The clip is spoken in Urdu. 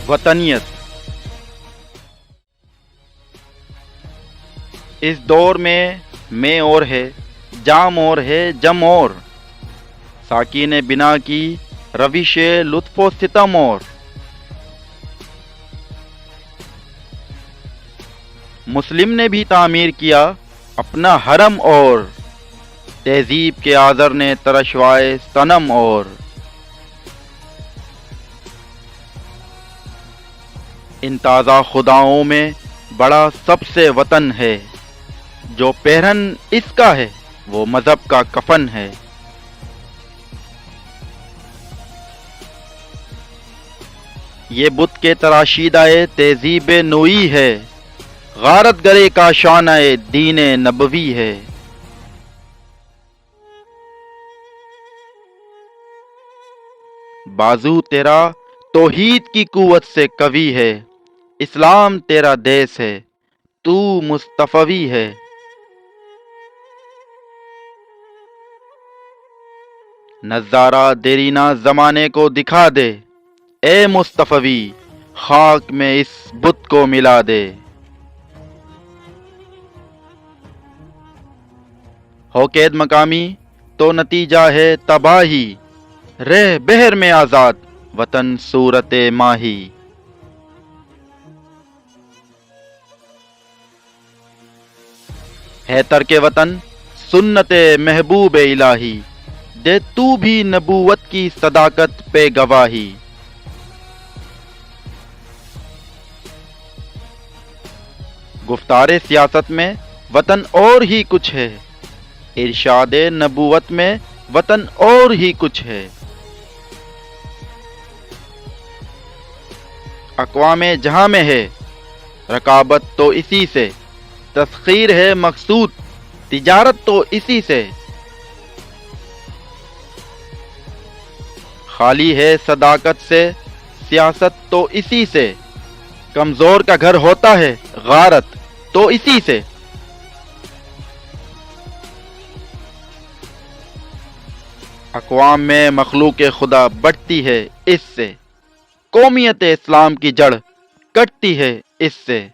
وطنیت اس دور میں اور ہے، جام اور ہے، جم اور ساکی نے بنا کی روش لطف و ستم اور مسلم نے بھی تعمیر کیا اپنا حرم اور تہذیب کے آذر نے ترشوائے صنم اور ان تازہ خداؤں میں بڑا سب سے وطن ہے، جو پہرن اس کا ہے وہ مذہب کا کفن ہے۔ یہ بت کے تراشیدہ تہذیب نوئی ہے، غارت گرے کا شانہ دین نبوی ہے۔ بازو تیرا توحید کی قوت سے قوی ہے، اسلام تیرا دیس ہے، تو مصطفی ہے۔ نظارہ دیرینہ زمانے کو دکھا دے، اے مصطفی خاک میں اس بت کو ملا دے۔ ہو قید مقامی تو نتیجہ ہے تباہی، رہ بحر میں آزاد وطن صورت ماہی۔ ہے ترک وطن سنت محبوب الہی، دے تو بھی نبوت کی صداقت پہ گواہی۔ گفتار سیاست میں وطن اور ہی کچھ ہے، ارشاد نبوت میں وطن اور ہی کچھ ہے۔ اقوام جہاں میں ہے رقابت تو اسی سے، تسخیر ہے مقصود تجارت تو اسی سے۔ خالی ہے صداقت سے سیاست تو اسی سے، کمزور کا گھر ہوتا ہے غارت تو اسی سے۔ اقوام میں مخلوق خدا بڑھتی ہے اس سے، قومیت اسلام کی جڑ کٹتی ہے اس سے۔